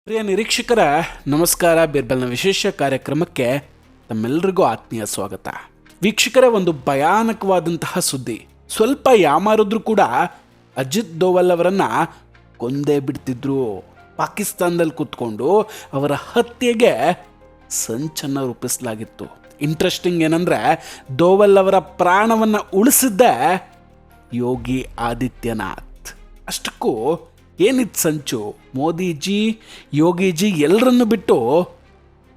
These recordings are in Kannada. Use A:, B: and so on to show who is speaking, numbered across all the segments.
A: ಪ್ರಿಯ ನಿರೀಕ್ಷಕರ ನಮಸ್ಕಾರ. ಬಿರ್ಬಲ್ನ ವಿಶೇಷ ಕಾರ್ಯಕ್ರಮಕ್ಕೆ ತಮ್ಮೆಲ್ಲರಿಗೂ ಆತ್ಮೀಯ ಸ್ವಾಗತ. ವೀಕ್ಷಕರೇ, ಒಂದು ಭಯಾನಕವಾದಂತಹ ಸುದ್ದಿ. ಸ್ವಲ್ಪ ಯಾಮಾರಿದ್ರು ಕೂಡ ಅಜಿತ್ ದೋವಲ್ ಅವರನ್ನ ಕೊಂದೇ ಬಿಡ್ತಿದ್ರು. ಪಾಕಿಸ್ತಾನದಲ್ಲಿ ಕೂತ್ಕೊಂಡು ಅವರ ಹತ್ಯೆಗೆ ಸಂಚನ್ನು ರೂಪಿಸಲಾಗಿತ್ತು. ಇಂಟ್ರೆಸ್ಟಿಂಗ್ ಏನಂದ್ರೆ, ದೋವಲ್ ಅವರ ಪ್ರಾಣವನ್ನು ಉಳಿಸಿದ್ದೆ ಯೋಗಿ ಆದಿತ್ಯನಾಥ್. ಅಷ್ಟಕ್ಕೂ ಏನಿತ್ತು ಸಂಚು? ಮೋದಿಜಿ, ಯೋಗಿಜಿ ಎಲ್ಲರನ್ನು ಬಿಟ್ಟು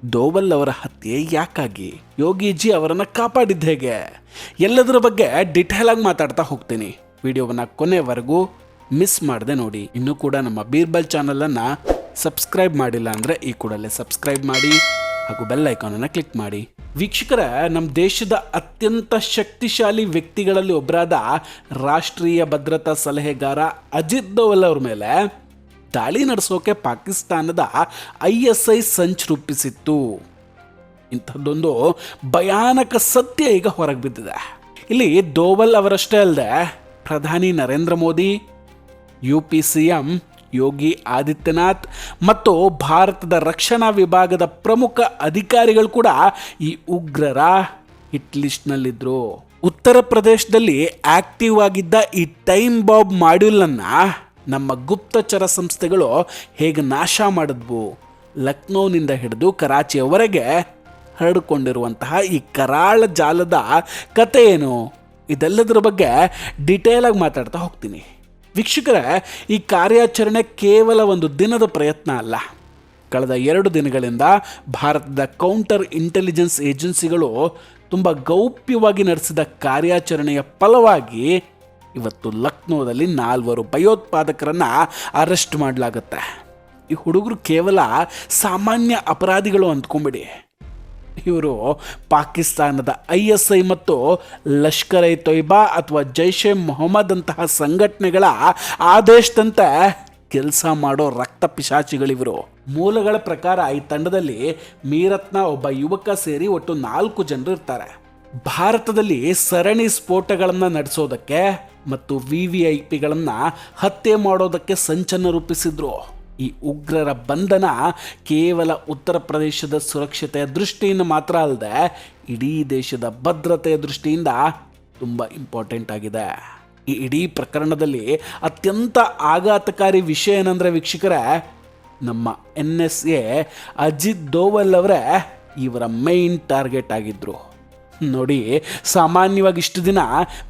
A: ದೋವಲ್ ಅವರ ಹತ್ಯೆ ಯಾಕಾಗಿ? ಯೋಗಿಜಿ ಅವರನ್ನು ಕಾಪಾಡಿದ್ದು ಹೇಗೆ? ಎಲ್ಲದರ ಬಗ್ಗೆ ಡಿಟೇಲ್ ಆಗಿ ಮಾತಾಡ್ತಾ ಹೋಗ್ತೀನಿ. ವಿಡಿಯೋವನ್ನು ಕೊನೆವರೆಗೂ ಮಿಸ್ ಮಾಡದೆ ನೋಡಿ. ಇನ್ನೂ ಕೂಡ ನಮ್ಮ ಬೀರ್ಬಲ್ ಚಾನಲನ್ನು ಸಬ್ಸ್ಕ್ರೈಬ್ ಮಾಡಿಲ್ಲ ಅಂದರೆ ಈ ಕೂಡಲೇ ಸಬ್ಸ್ಕ್ರೈಬ್ ಮಾಡಿ ಹಾಗೂ ಬೆಲ್ ಐಕಾನನ್ನು ಕ್ಲಿಕ್ ಮಾಡಿ. ವೀಕ್ಷಕರ, ನಮ್ಮ ದೇಶದ ಅತ್ಯಂತ ಶಕ್ತಿಶಾಲಿ ವ್ಯಕ್ತಿಗಳಲ್ಲಿ ಒಬ್ಬರಾದ ರಾಷ್ಟ್ರೀಯ ಭದ್ರತಾ ಸಲಹೆಗಾರ ಅಜಿತ್ ದೋವಲ್ ಅವ್ರ ಮೇಲೆ ದಾಳಿ ನಡೆಸೋಕೆ ಪಾಕಿಸ್ತಾನದ ISI ಸಂಚು ರೂಪಿಸಿತ್ತು. ಇಂಥದ್ದೊಂದು ಭಯಾನಕ ಸತ್ಯ ಈಗ ಹೊರಗೆ ಬಿದ್ದಿದೆ. ಇಲ್ಲಿ ದೋವಲ್ ಅವರಷ್ಟೇ ಅಲ್ಲದೆ ಪ್ರಧಾನಿ ನರೇಂದ್ರ ಮೋದಿ, UP CM ಯೋಗಿ ಆದಿತ್ಯನಾಥ್ ಮತ್ತು ಭಾರತದ ರಕ್ಷಣಾ ವಿಭಾಗದ ಪ್ರಮುಖ ಅಧಿಕಾರಿಗಳು ಕೂಡ ಈ ಉಗ್ರರ ಹಿಟ್ ಲಿಸ್ಟ್ನಲ್ಲಿದ್ದರು. ಉತ್ತರ ಪ್ರದೇಶದಲ್ಲಿ ಆಕ್ಟಿವ್ ಆಗಿದ್ದ ಈ ಟೈಮ್ ಬಾಂಬ್ ಮಾಡ್ಯೂಲನ್ನು ನಮ್ಮ ಗುಪ್ತಚರ ಸಂಸ್ಥೆಗಳು ಹೇಗೆ ನಾಶ ಮಾಡಿದ್ವು, ಲಕ್ನೋನಿಂದ ಹಿಡಿದು ಕರಾಚಿಯವರೆಗೆ ಹರಡಿಕೊಂಡಿರುವಂತಹ ಈ ಕರಾಳ ಜಾಲದ ಕತೆ ಏನು, ಇದೆಲ್ಲದರ ಬಗ್ಗೆ ಡೀಟೇಲ್ ಆಗಿ ಮಾತಾಡ್ತಾ ಹೋಗ್ತೀನಿ. ವೀಕ್ಷಕರೇ, ಈ ಕಾರ್ಯಾಚರಣೆ ಕೇವಲ ಒಂದು ದಿನದ ಪ್ರಯತ್ನ ಅಲ್ಲ. ಕಳೆದ 2 ದಿನಗಳಿಂದ ಭಾರತದ ಕೌಂಟರ್ ಇಂಟೆಲಿಜೆನ್ಸ್ ಏಜೆನ್ಸಿಗಳು ತುಂಬ ಗೌಪ್ಯವಾಗಿ ನಡೆಸಿದ ಕಾರ್ಯಾಚರಣೆಯ ಫಲವಾಗಿ ಇವತ್ತು ಲಕ್ನೋದಲ್ಲಿ 4 ಭಯೋತ್ಪಾದಕರನ್ನು ಅರೆಸ್ಟ್ ಮಾಡಲಾಗುತ್ತೆ. ಈ ಹುಡುಗರು ಕೇವಲ ಸಾಮಾನ್ಯ ಅಪರಾಧಿಗಳು ಅಂದ್ಕೊಂಬಿಡಿ. ಇವರು ಪಾಕಿಸ್ತಾನದ ISI ಮತ್ತು ಲಷ್ಕರ್ ಇ ತೊಯ್ಬಾ ಅಥವಾ ಜೈಷ್ ಎ ಮೊಹಮ್ಮದ್ ಅಂತಹ ಸಂಘಟನೆಗಳ ಆದೇಶದಂತೆ ಕೆಲಸ ಮಾಡೋ ರಕ್ತ ಪಿಶಾಚಿಗಳಿವರು. ಮೂಲಗಳ ಪ್ರಕಾರ ಈ ತಂಡದಲ್ಲಿ ಮೀರತ್ನ ಒಬ್ಬ ಯುವಕ ಸೇರಿ ಒಟ್ಟು 4 ಜನರು ಇರ್ತಾರೆ. ಭಾರತದಲ್ಲಿ ಸರಣಿ ಸ್ಫೋಟಗಳನ್ನು ನಡೆಸೋದಕ್ಕೆ ಮತ್ತು VVIPಗಳನ್ನು ಹತ್ಯೆ ಮಾಡೋದಕ್ಕೆ ಸಂಚನ್ನು ರೂಪಿಸಿದ್ರು. ಈ ಉಗ್ರರ ಬಂಧನ ಕೇವಲ ಉತ್ತರ ಪ್ರದೇಶದ ಸುರಕ್ಷತೆಯ ದೃಷ್ಟಿಯಿಂದ ಮಾತ್ರ ಅಲ್ಲದೆ ಇಡೀ ದೇಶದ ಭದ್ರತೆಯ ದೃಷ್ಟಿಯಿಂದ ತುಂಬ ಇಂಪಾರ್ಟೆಂಟ್ ಆಗಿದೆ. ಈ ಇಡೀ ಪ್ರಕರಣದಲ್ಲಿ ಅತ್ಯಂತ ಆಘಾತಕಾರಿ ವಿಷಯ ಏನಂದರೆ ವೀಕ್ಷಕರೇ, ನಮ್ಮ NSA ಅಜಿತ್ ದೋವಲ್ ಅವರೇ ಇವರ ಮೈನ್ ಟಾರ್ಗೆಟ್ ಆಗಿದ್ದರು. ನೋಡಿ, ಸಾಮಾನ್ಯವಾಗಿ ಇಷ್ಟು ದಿನ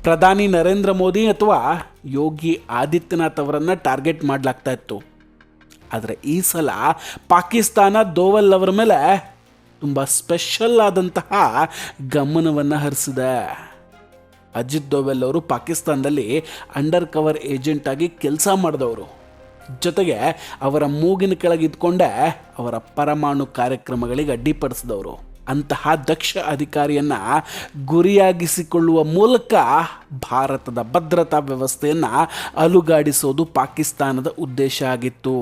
A: ಪ್ರಧಾನಿ ನರೇಂದ್ರ ಮೋದಿ ಅಥವಾ ಯೋಗಿ ಆದಿತ್ಯನಾಥ್ ಅವರನ್ನು ಟಾರ್ಗೆಟ್ ಮಾಡಲಾಗ್ತಾ ಇತ್ತು. ಆದರೆ ಈ ಸಲ ಪಾಕಿಸ್ತಾನ ದೋವಲ್ ಅವರ ಮೇಲೆ ತುಂಬ ಸ್ಪೆಷಲ್ ಆದಂತಹ ಗಮನವನ್ನು ಹರಿಸಿದೆ. ಅಜಿತ್ ದೋವಲ್ ಅವರು ಪಾಕಿಸ್ತಾನದಲ್ಲಿ ಅಂಡರ್ ಕವರ್ ಏಜೆಂಟ್ ಆಗಿ ಕೆಲಸ ಮಾಡಿದವರು. ಜೊತೆಗೆ ಅವರ ಮೂಗಿನ ಕೆಳಗಿದ್ಕೊಂಡೇ ಅವರ ಪರಮಾಣು ಕಾರ್ಯಕ್ರಮಗಳಿಗೆ ಅಡ್ಡಿಪಡಿಸಿದವರು. ಅಂತಹ ದಕ್ಷ ಅಧಿಕಾರಿಯನ್ನು ಗುರಿಯಾಗಿಸಿಕೊಳ್ಳುವ ಮೂಲಕ ಭಾರತದ ಭದ್ರತಾ ವ್ಯವಸ್ಥೆಯನ್ನು ಅಲುಗಾಡಿಸೋದು ಪಾಕಿಸ್ತಾನದ ಉದ್ದೇಶ ಆಗಿತ್ತು.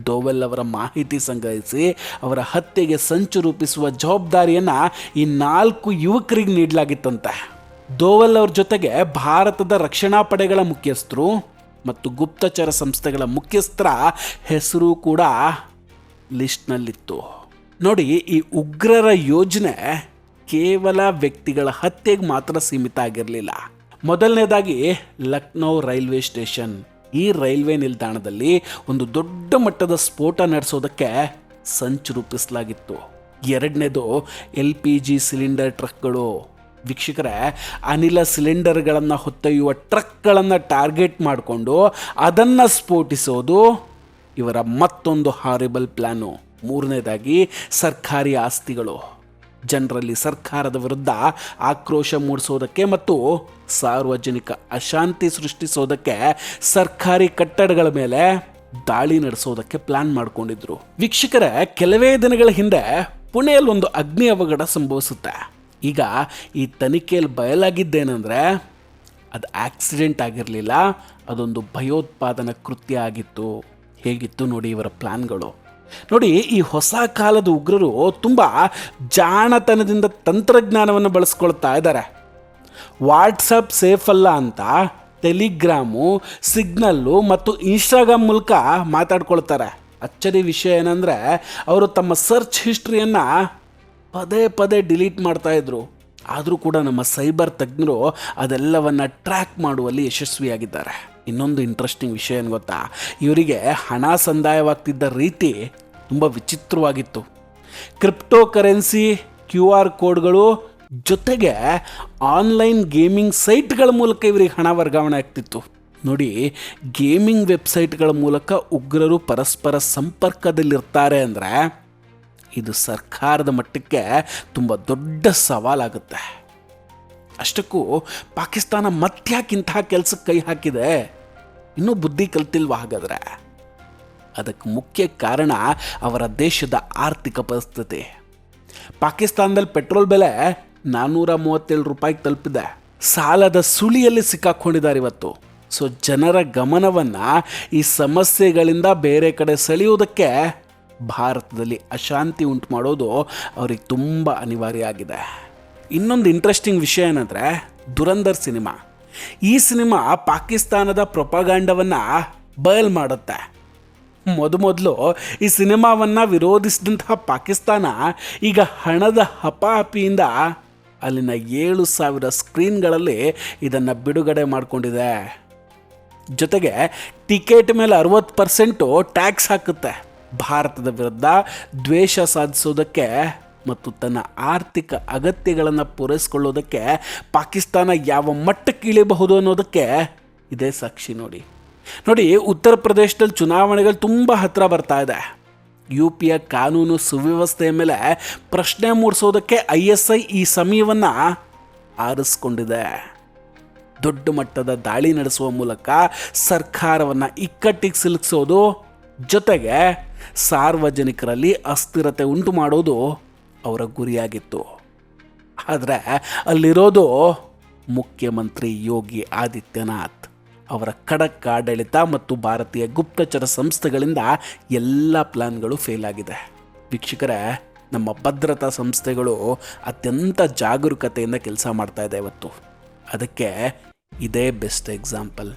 A: ದೋವಲ್ ಅವರ ಮಾಹಿತಿ ಸಂಗ್ರಹಿಸಿ ಅವರ ಹತ್ಯೆಗೆ ಸಂಚು ರೂಪಿಸುವ ಜವಾಬ್ದಾರಿಯನ್ನು ಈ 4 ಯುವಕರಿಗೆ ನೀಡಲಾಗಿತ್ತಂತೆ. ದೋವಲ್ ಅವ್ರ ಜೊತೆಗೆ ಭಾರತದ ರಕ್ಷಣಾ ಪಡೆಗಳ ಮುಖ್ಯಸ್ಥರು ಮತ್ತು ಗುಪ್ತಚರ ಸಂಸ್ಥೆಗಳ ಮುಖ್ಯಸ್ಥರ ಹೆಸರು ಕೂಡ ಲಿಸ್ಟ್ನಲ್ಲಿತ್ತು. ನೋಡಿ, ಈ ಉಗ್ರರ ಯೋಜನೆ ಕೇವಲ ವ್ಯಕ್ತಿಗಳ ಹತ್ಯೆಗೆ ಮಾತ್ರ ಸೀಮಿತ ಆಗಿರಲಿಲ್ಲ. ಮೊದಲನೇದಾಗಿ ಲಕ್ನೋ ರೈಲ್ವೆ ಸ್ಟೇಷನ್, ಈ ರೈಲ್ವೆ ನಿಲ್ದಾಣದಲ್ಲಿ ಒಂದು ದೊಡ್ಡ ಮಟ್ಟದ ಸ್ಫೋಟ ನಡೆಸೋದಕ್ಕೆ ಸಂಚು ರೂಪಿಸಲಾಗಿತ್ತು. ಎರಡನೇದು LPG ಸಿಲಿಂಡರ್ ಟ್ರಕ್ಗಳು. ವೀಕ್ಷಕರೇ, ಅನಿಲ ಸಿಲಿಂಡರ್ಗಳನ್ನು ಹೊತ್ತೊಯ್ಯುವ ಟ್ರಕ್ಗಳನ್ನು ಟಾರ್ಗೆಟ್ ಮಾಡಿಕೊಂಡು ಅದನ್ನು ಸ್ಫೋಟಿಸೋದು ಇವರ ಮತ್ತೊಂದು ಹಾರಿಬಲ್ ಪ್ಲ್ಯಾನು. ಮೂರನೇದಾಗಿ ಸರ್ಕಾರಿ ಆಸ್ತಿಗಳು. ಜನರಲ್ಲಿ ಸರ್ಕಾರದ ವಿರುದ್ಧ ಆಕ್ರೋಶ ಮೂಡಿಸೋದಕ್ಕೆ ಮತ್ತು ಸಾರ್ವಜನಿಕ ಅಶಾಂತಿ ಸೃಷ್ಟಿಸೋದಕ್ಕೆ ಸರ್ಕಾರಿ ಕಟ್ಟಡಗಳ ಮೇಲೆ ದಾಳಿ ನಡೆಸೋದಕ್ಕೆ ಪ್ಲಾನ್ ಮಾಡಿಕೊಂಡಿದ್ರು. ವೀಕ್ಷಕರೇ, ಕೆಲವೇ ದಿನಗಳ ಹಿಂದೆ ಪುಣೆಯಲ್ಲಿ ಒಂದು ಅಗ್ನಿ ಅವಘಡ ಸಂಭವಿಸುತ್ತೆ. ಈಗ ಈ ತನಿಖೆಯಲ್ಲಿ ಬಯಲಾಗಿದ್ದೇನೆಂದರೆ ಅದು ಆಕ್ಸಿಡೆಂಟ್ ಆಗಿರಲಿಲ್ಲ, ಅದೊಂದು ಭಯೋತ್ಪಾದನಾ ಕೃತ್ಯ ಆಗಿತ್ತು. ಹೇಗಿತ್ತು ನೋಡಿ ಇವರ ಪ್ಲಾನ್ಗಳು. ನೋಡಿ, ಈ ಹೊಸ ಕಾಲದ ಉಗ್ರರು ತುಂಬ ಜಾಣತನದಿಂದ ತಂತ್ರಜ್ಞಾನವನ್ನು ಬಳಸ್ಕೊಳ್ತಾ ಇದ್ದಾರೆ. ವಾಟ್ಸಪ್ ಸೇಫ್ ಅಲ್ಲ ಅಂತ ಟೆಲಿಗ್ರಾಮು, ಸಿಗ್ನಲ್ಲು ಮತ್ತು ಇನ್ಸ್ಟಾಗ್ರಾಮ್ ಮೂಲಕ ಮಾತಾಡ್ಕೊಳ್ತಾರೆ. ಅಚ್ಚರಿ ವಿಷಯ ಏನಂದರೆ ಅವರು ತಮ್ಮ ಸರ್ಚ್ ಹಿಸ್ಟ್ರಿಯನ್ನು ಪದೇ ಪದೇ ಡಿಲೀಟ್ ಮಾಡ್ತಾಯಿದ್ರು. ಆದರೂ ಕೂಡ ನಮ್ಮ ಸೈಬರ್ ತಜ್ಞರು ಅದೆಲ್ಲವನ್ನು ಟ್ರ್ಯಾಕ್ ಮಾಡುವಲ್ಲಿ ಯಶಸ್ವಿಯಾಗಿದ್ದಾರೆ. ಇನ್ನೊಂದು ಇಂಟ್ರೆಸ್ಟಿಂಗ್ ವಿಷಯ ಏನು ಗೊತ್ತಾ, ಇವರಿಗೆ ಹಣ ಸಂದಾಯವಾಗ್ತಿದ್ದ ರೀತಿ ತುಂಬ ವಿಚಿತ್ರವಾಗಿತ್ತು. ಕ್ರಿಪ್ಟೋ ಕರೆನ್ಸಿ, QR ಕೋಡ್ಗಳು ಜೊತೆಗೆ ಆನ್ಲೈನ್ ಗೇಮಿಂಗ್ ಸೈಟ್ಗಳ ಮೂಲಕ ಇವರಿಗೆ ಹಣ ವರ್ಗಾವಣೆ ಆಗ್ತಿತ್ತು. ನೋಡಿ, ಗೇಮಿಂಗ್ ವೆಬ್ಸೈಟ್ಗಳ ಮೂಲಕ ಉಗ್ರರು ಪರಸ್ಪರ ಸಂಪರ್ಕದಲ್ಲಿರ್ತಾರೆ ಅಂದರೆ ಇದು ಸರ್ಕಾರದ ಮಟ್ಟಕ್ಕೆ ತುಂಬ ದೊಡ್ಡ ಸವಾಲಾಗುತ್ತೆ. ಅಷ್ಟಕ್ಕೂ ಪಾಕಿಸ್ತಾನ ಮತ್ತ್ಯಾಕಿಂತಹ ಕೆಲಸಕ್ಕೆ ಕೈ ಹಾಕಿದೆ? ಇನ್ನೂ ಬುದ್ಧಿ ಕಲ್ತಿಲ್ವಾ? ಹಾಗಾದರೆ ಅದಕ್ಕೆ ಮುಖ್ಯ ಕಾರಣ ಅವರ ದೇಶದ ಆರ್ಥಿಕ ಪರಿಸ್ಥಿತಿ. ಪಾಕಿಸ್ತಾನದಲ್ಲಿ ಪೆಟ್ರೋಲ್ ಬೆಲೆ 437 ರೂಪಾಯಿಗೆ ತಲುಪಿದೆ. ಸಾಲದ ಸುಳಿಯಲ್ಲಿ ಸಿಕ್ಕಾಕೊಂಡಿದ್ದಾರೆ ಇವತ್ತು. ಸೊ ಜನರ ಗಮನವನ್ನು ಈ ಸಮಸ್ಯೆಗಳಿಂದ ಬೇರೆ ಕಡೆ ಸೆಳೆಯುವುದಕ್ಕೆ ಭಾರತದಲ್ಲಿ ಅಶಾಂತಿ ಉಂಟು ಮಾಡೋದು ಅವ್ರಿಗೆ ತುಂಬ ಅನಿವಾರ್ಯ ಆಗಿದೆ. ಇನ್ನೊಂದು ಇಂಟ್ರೆಸ್ಟಿಂಗ್ ವಿಷಯ ಏನಂದರೆ ದುರಂಧರ್ ಸಿನಿಮಾ. ಈ ಸಿನಿಮಾ ಪಾಕಿಸ್ತಾನದ ಪ್ರೊಪಗಾಂಡವನ್ನು ಬಯಲು ಮಾಡುತ್ತೆ. ಮೊದಲು ಈ ಸಿನಿಮಾವನ್ನು ವಿರೋಧಿಸಿದಂತಹ ಪಾಕಿಸ್ತಾನ ಈಗ ಹಣದ ಹಪಾಹಪಿಯಿಂದ ಅಲ್ಲಿನ 7,000 ಸ್ಕ್ರೀನ್ಗಳಲ್ಲಿ ಇದನ್ನು ಬಿಡುಗಡೆ ಮಾಡಿಕೊಂಡಿದೆ. ಜೊತೆಗೆ ಟಿಕೆಟ್ ಮೇಲೆ 60% ಟ್ಯಾಕ್ಸ್ ಹಾಕುತ್ತೆ. ಭಾರತದ ವಿರುದ್ಧ ದ್ವೇಷ ಸಾಧಿಸೋದಕ್ಕೆ ಮತ್ತು ತನ್ನ ಆರ್ಥಿಕ ಅಗತ್ಯಗಳನ್ನು ಪೂರೈಸಿಕೊಳ್ಳೋದಕ್ಕೆ ಪಾಕಿಸ್ತಾನ ಯಾವ ಮಟ್ಟಕ್ಕೆ ಇಳಿಯಬಹುದು ಅನ್ನೋದಕ್ಕೆ ಇದೇ ಸಾಕ್ಷಿ. ನೋಡಿ, ಉತ್ತರ ಪ್ರದೇಶದಲ್ಲಿ ಚುನಾವಣೆಗಳು ತುಂಬ ಹತ್ತಿರ ಬರ್ತಾ ಇದೆ. UPಯ ಕಾನೂನು ಸುವ್ಯವಸ್ಥೆಯ ಮೇಲೆ ಪ್ರಶ್ನೆ ಮೂಡಿಸೋದಕ್ಕೆ ISI ಈ ಸಮಯವನ್ನು ಆರಿಸ್ಕೊಂಡಿದೆ. ದೊಡ್ಡ ಮಟ್ಟದ ದಾಳಿ ನಡೆಸುವ ಮೂಲಕ ಸರ್ಕಾರವನ್ನು ಇಕ್ಕಟ್ಟಿಗೆ ಸಿಲುಕಿಸೋದು, ಜೊತೆಗೆ ಸಾರ್ವಜನಿಕರಲ್ಲಿ ಅಸ್ಥಿರತೆ ಉಂಟು ಮಾಡೋದು ಅವರ ಗುರಿಯಾಗಿತ್ತು. ಆದರೆ ಅಲ್ಲಿರೋದು ಮುಖ್ಯಮಂತ್ರಿ ಯೋಗಿ ಆದಿತ್ಯನಾಥ್. ಅವರ ಖಡಕ್ ಆಡಳಿತ ಮತ್ತು ಭಾರತೀಯ ಗುಪ್ತಚರ ಸಂಸ್ಥೆಗಳಿಂದ ಎಲ್ಲ ಪ್ಲಾನ್ಗಳು ಫೇಲ್ ಆಗಿದೆ. ವೀಕ್ಷಕರೇ, ನಮ್ಮ ಭದ್ರತಾ ಸಂಸ್ಥೆಗಳು ಅತ್ಯಂತ ಜಾಗರೂಕತೆಯಿಂದ ಕೆಲಸ ಮಾಡ್ತಾ ಇದೆ ಇವತ್ತು. ಅದಕ್ಕೆ ಇದೇ ಬೆಸ್ಟ್ ಎಕ್ಸಾಂಪಲ್.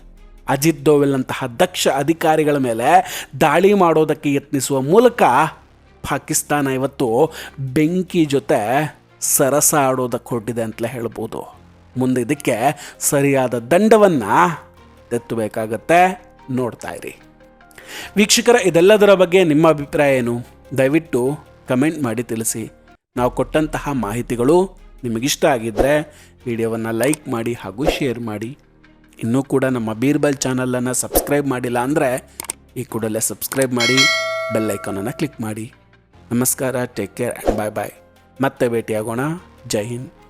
A: ಅಜಿತ್ ದೋವಲ್ ಅಂತಹ ದಕ್ಷ ಅಧಿಕಾರಿಗಳ ಮೇಲೆ ದಾಳಿ ಮಾಡೋದಕ್ಕೆ ಯತ್ನಿಸುವ ಮೂಲಕ ಪಾಕಿಸ್ತಾನ ಇವತ್ತು ಬೆಂಕಿ ಜೊತೆ ಸರಸ ಆಡೋದಕ್ಕೆ ಹೊರಟಿದೆ ಅಂತಲೇ ಹೇಳ್ಬೋದು. ಮುಂದೆ ಇದಕ್ಕೆ ಸರಿಯಾದ ದಂಡವನ್ನು ತೆತ್ತಬೇಕಾಗತ್ತೆ. ನೋಡ್ತಾ ಇರಿ. ವೀಕ್ಷಕರ, ಇದೆಲ್ಲದರ ಬಗ್ಗೆ ನಿಮ್ಮ ಅಭಿಪ್ರಾಯ ಏನು? ದಯವಿಟ್ಟು ಕಮೆಂಟ್ ಮಾಡಿ ತಿಳಿಸಿ. ನಾವು ಕೊಟ್ಟಂತಹ ಮಾಹಿತಿಗಳು ನಿಮಗಿಷ್ಟ ಆಗಿದ್ದರೆ ವಿಡಿಯೋವನ್ನು ಲೈಕ್ ಮಾಡಿ ಹಾಗೂ ಶೇರ್ ಮಾಡಿ. ಇನ್ನೂ ಕೂಡ ನಮ್ಮ ಬೀರ್ಬಲ್ ಚಾನಲನ್ನು ಸಬ್ಸ್ಕ್ರೈಬ್ ಮಾಡಿಲ್ಲ ಅಂದರೆ ಈ ಕೂಡಲೇ ಸಬ್ಸ್ಕ್ರೈಬ್ ಮಾಡಿ, ಬೆಲ್ ಐಕಾನನ್ನು ಕ್ಲಿಕ್ ಮಾಡಿ. ನಮಸ್ಕಾರ, ಟೇಕ್ ಕೇರ್ ಆ್ಯಂಡ್ ಬಾಯ್ ಬಾಯ್. ಮತ್ತೆ ಭೇಟಿಯಾಗೋಣ. ಜೈ ಹಿಂದ್.